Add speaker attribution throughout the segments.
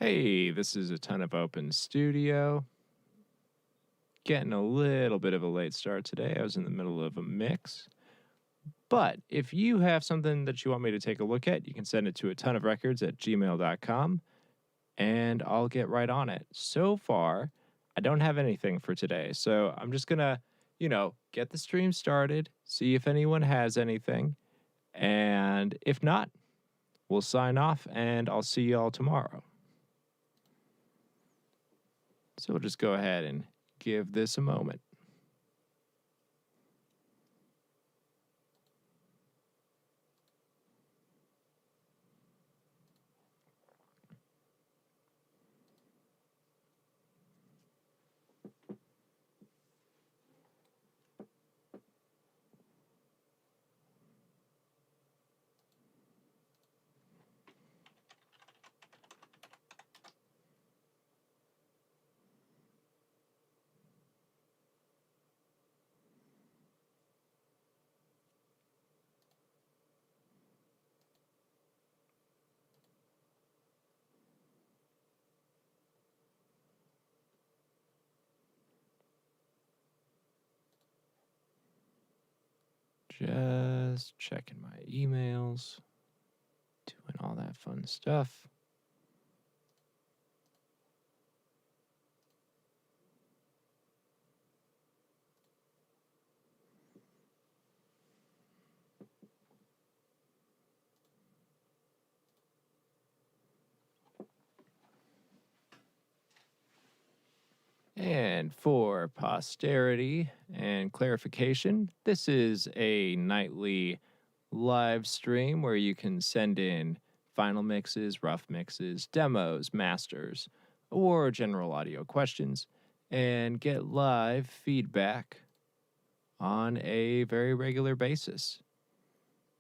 Speaker 1: Hey, this is Atonuv Open Studio. Getting a little bit of a late start today. I was in the middle of a mix. But if you have something that you want me to take a look at, you can send it to atonuvrecords@gmail.com and I'll get right on it. So far, I don't have anything for today. So I'm just going to, get the stream started, see if anyone has anything. And if not, we'll sign off and I'll see you all tomorrow. So we'll just go ahead and give this a moment. Just checking my emails, doing all that fun stuff. And for posterity and clarification, this is a nightly live stream where you can send in final mixes, rough mixes, demos, masters, or general audio questions and get live feedback on a very regular basis.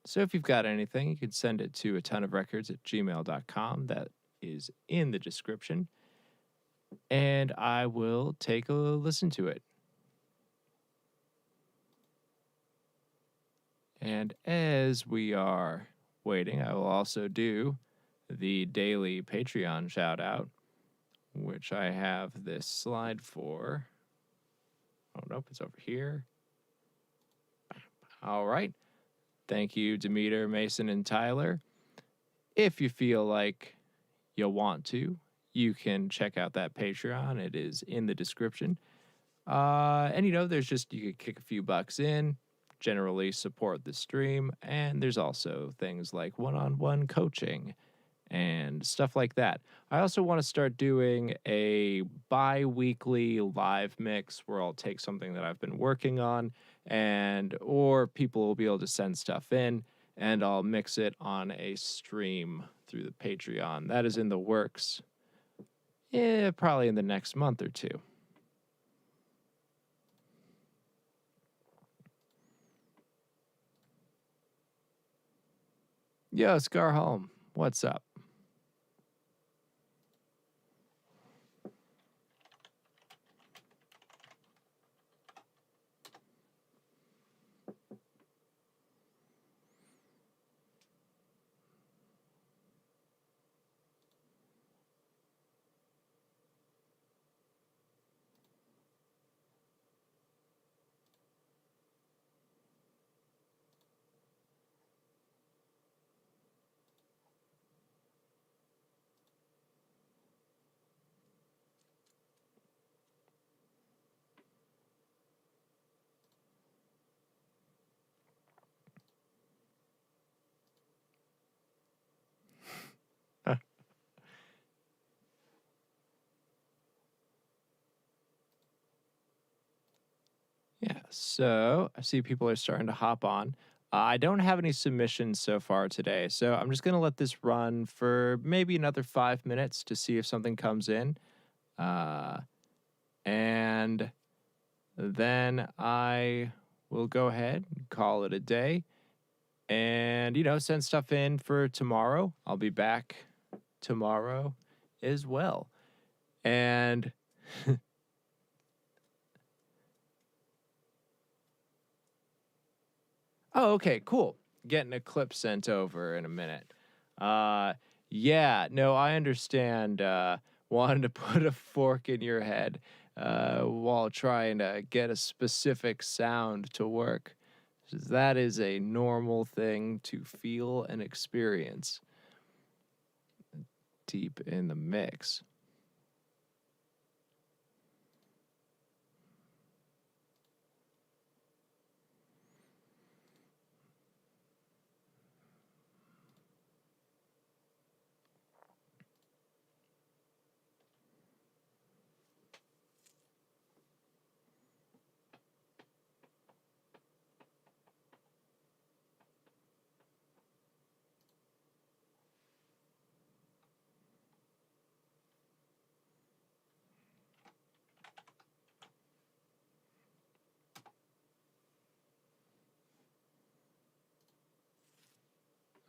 Speaker 1: So if you've got anything, you can send it to atonuvrecords@gmail.com. That is in the description. And I will take a listen to it. And as we are waiting, I will also do the daily Patreon shout out, which I have this slide for. Oh, nope, it's over here. All right. Thank you, Demeter, Mason, and Tyler. If you feel like you'll want to, you can check out that Patreon. It is in the description. And there's just, you could kick a few bucks in, generally support the stream. And there's also things like one-on-one coaching and stuff like that. I also want to start doing a bi-weekly live mix where I'll take something that I've been working on or people will be able to send stuff in and I'll mix it on a stream through the Patreon. That is in the works. Yeah, probably in the next month or two. Yo, Scarholm, what's up? Yeah, so I see people are starting to hop on. I don't have any submissions so far today, so I'm just going to let this run for maybe another 5 minutes to see if something comes in. And then I will go ahead and call it a day and, send stuff in for tomorrow. I'll be back tomorrow as well. And oh, okay, cool. Getting a clip sent over in a minute. Yeah, no, I understand wanting to put a fork in your head while trying to get a specific sound to work. 'Cause that is a normal thing to feel and experience deep in the mix.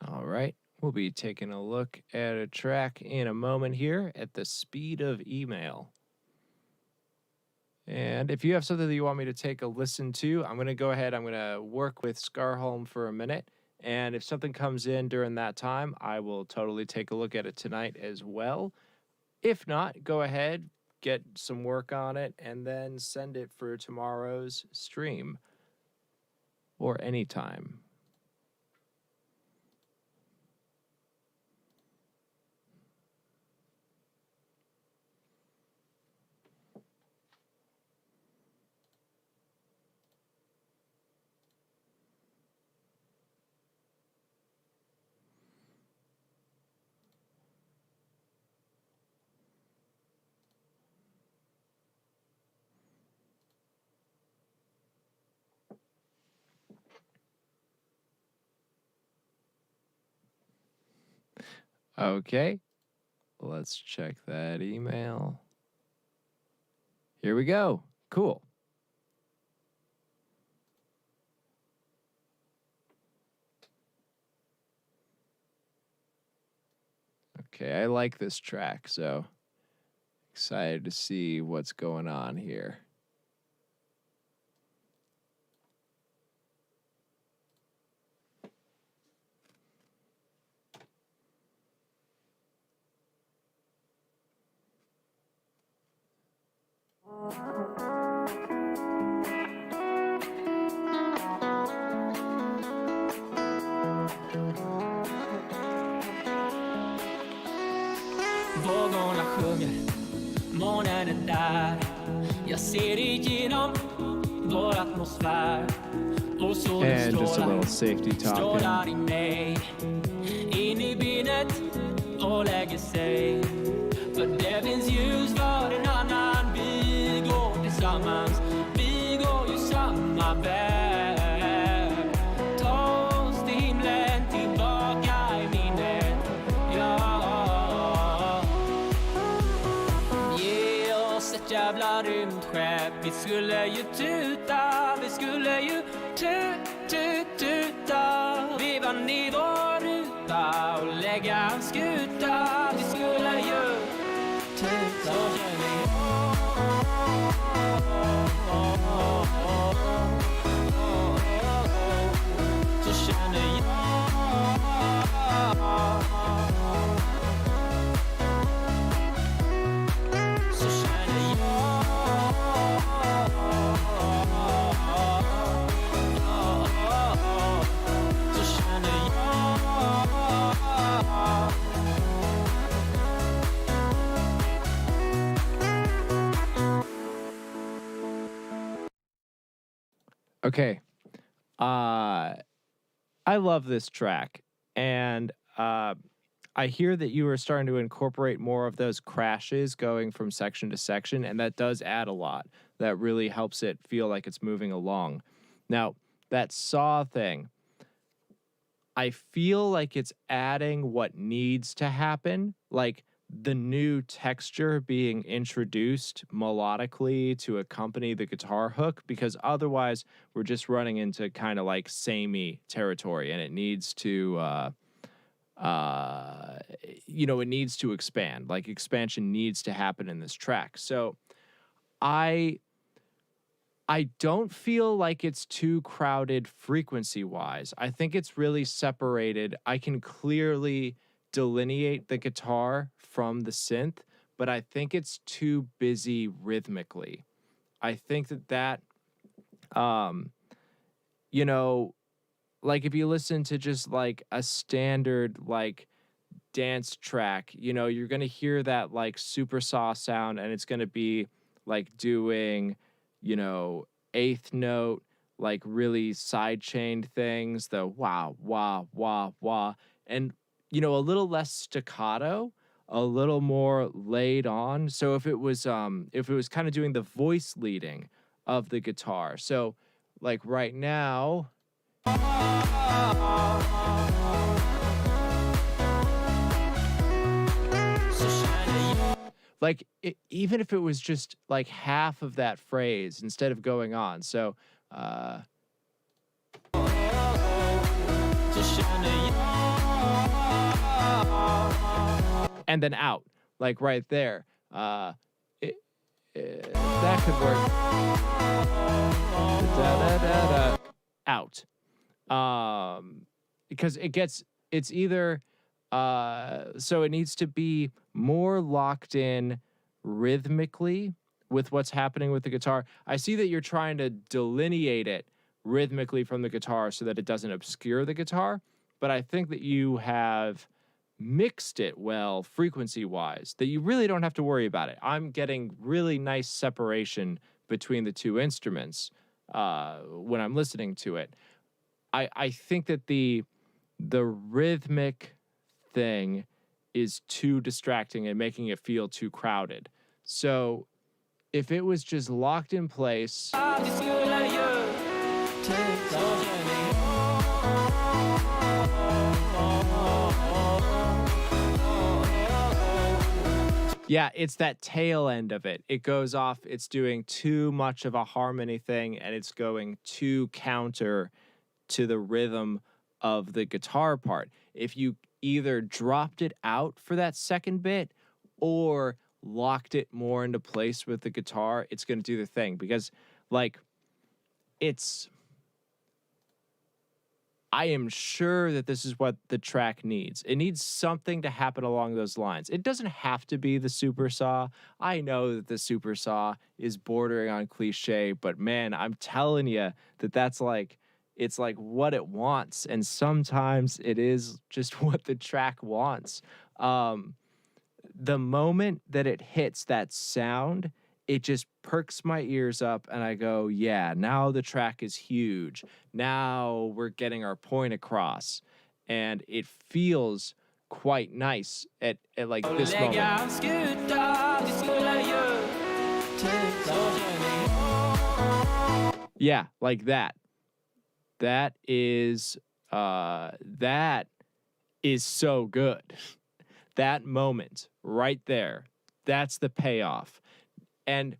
Speaker 1: All right, we'll be taking a look at a track in a moment here at the speed of email. And if you have something that you want me to take a listen to, I'm going to go ahead. I'm going to work with Scarholm for a minute. And if something comes in during that time, I will totally take a look at it tonight as well. If not, go ahead, get some work on it, and then send it for tomorrow's stream or anytime. Okay, let's check that email. Here we go. Cool. Okay, I like this track, so excited to see what's going on here.
Speaker 2: Vågorna sjunger, månen är där. Jag ser igenom vår atmosfär. Och solen
Speaker 1: And just a little safety
Speaker 2: strålar
Speaker 1: talking.
Speaker 2: i mig. In i benet och lägger sig. För det finns ljus för en annan. Vi går tillsammans. Vi går ju samma väg. Ta oss till himlen, tillbaka i minnet. Ja. Ge oss ett jävla rymdskepp. Vi skulle ju tuta. Vi skulle ju tuta. Vi vann i vår ruta och lägga en skuta. Vi skulle ju tuta. Så känner jag. Så känner jag. Så känner jag.
Speaker 1: Okay. I love this track. And I hear that you are starting to incorporate more of those crashes going from section to section, and that does add a lot. That really helps it feel like it's moving along. Now, that saw thing, I feel like it's adding what needs to happen, like the new texture being introduced melodically to accompany the guitar hook, because otherwise we're just running into kind of like samey territory, and it needs to it needs to expand. Like expansion needs to happen in this track. So I don't feel like it's too crowded frequency wise. I think it's really separated. I can clearly delineate the guitar from the synth, but I think it's too busy rhythmically. I think that you know, like if you listen to just like a standard like dance track, you're going to hear that like super saw sound, and it's going to be like doing, eighth note, like really side chained things, the wah, wah, wah, wah, and, a little less staccato, a little more laid on. So if it was kind of doing the voice leading of the guitar. So like right now, like even if it was just like half of that phrase instead of going on. So and then out, like right there. That could work. Out. Because it's either so it needs to be more locked in rhythmically with what's happening with the guitar. I see that you're trying to delineate it rhythmically from the guitar so that it doesn't obscure the guitar, but I think that you have mixed it well frequency-wise, that you really don't have to worry about it. I'm getting really nice separation between the two instruments when I'm listening to it. I think that the rhythmic thing is too distracting and making it feel too crowded. So if it was just locked in place, yeah, it's that tail end of it. It goes off, it's doing too much of a harmony thing, and it's going too counter to the rhythm of the guitar part. If you either dropped it out for that second bit or locked it more into place with the guitar, it's going to do the thing. Because, like, I am sure that this is what the track needs. It needs something to happen along those lines. It doesn't have to be the super saw. I know that the super saw is bordering on cliche, but man, I'm telling you that's like, it's like what it wants. And sometimes it is just what the track wants. The moment that it hits that sound, it just perks my ears up and I go, yeah, now the track is huge. Now we're getting our point across. And it feels quite nice at like this moment. Yeah, like that. That is so good. That moment right there, that's the payoff. And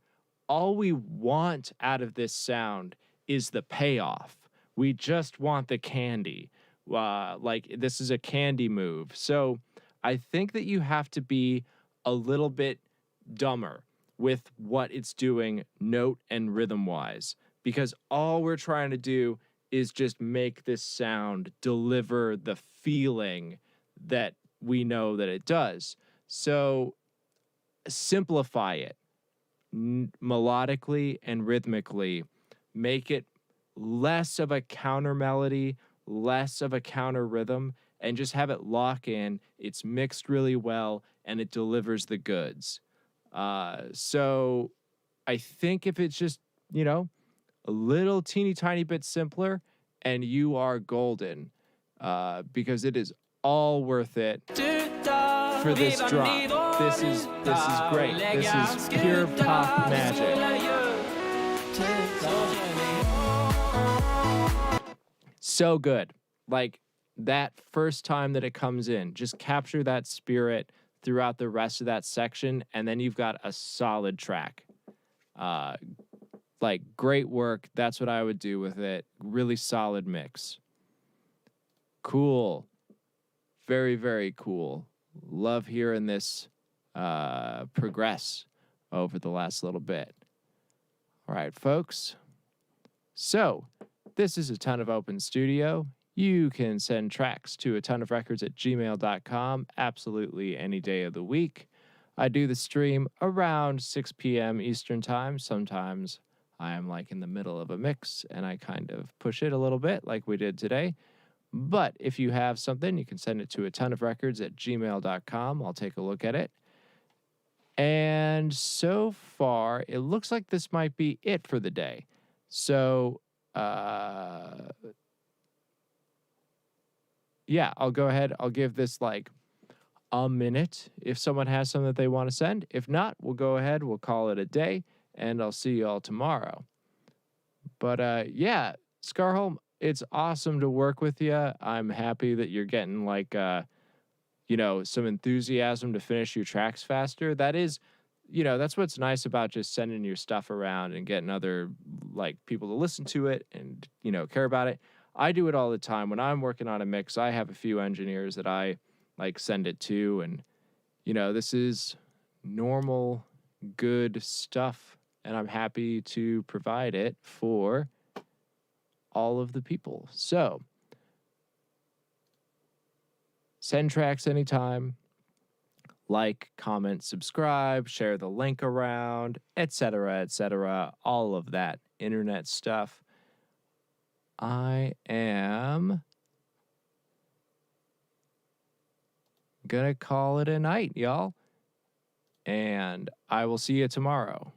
Speaker 1: all we want out of this sound is the payoff. We just want the candy. Like this is a candy move. So I think that you have to be a little bit dumber with what it's doing note and rhythm wise, because all we're trying to do is just make this sound deliver the feeling that we know that it does. So simplify it melodically and rhythmically. Make it less of a counter melody, less of a counter rhythm, and just have it lock in. It's mixed really well, and it delivers the goods. So I think if it's just, a little teeny tiny bit simpler, and you are golden, because it is all worth it for this drop. This is great. This is pure pop magic. So good. Like that first time that it comes in, just capture that spirit throughout the rest of that section, and then you've got a solid track. Like great work. That's what I would do with it. Really solid mix. Cool. Very, very cool. Love hearing this progress over the last little bit. All right, folks. So this is Atonuv Open Studio. You can send tracks to atonuvrecords@gmail.com absolutely any day of the week. I do the stream around 6 p.m. Eastern Time. Sometimes I am like in the middle of a mix and I kind of push it a little bit like we did today. But if you have something, you can send it to atonuvrecords@gmail.com. I'll take a look at it. And so far, it looks like this might be it for the day. So, yeah, I'll go ahead. I'll give this like a minute if someone has something that they want to send. If not, we'll go ahead. We'll call it a day, and I'll see you all tomorrow. But yeah, Scarholm, it's awesome to work with you. I'm happy that you're getting like some enthusiasm to finish your tracks faster. That is, that's what's nice about just sending your stuff around and getting other like people to listen to it and, care about it. I do it all the time. When I'm working on a mix, I have a few engineers that I like send it to, and, this is normal, good stuff, and I'm happy to provide it for all of the people. So, send tracks anytime. Like, comment, subscribe, share the link around, etc., all of that internet stuff. I am gonna call it a night, y'all. And I will see you tomorrow.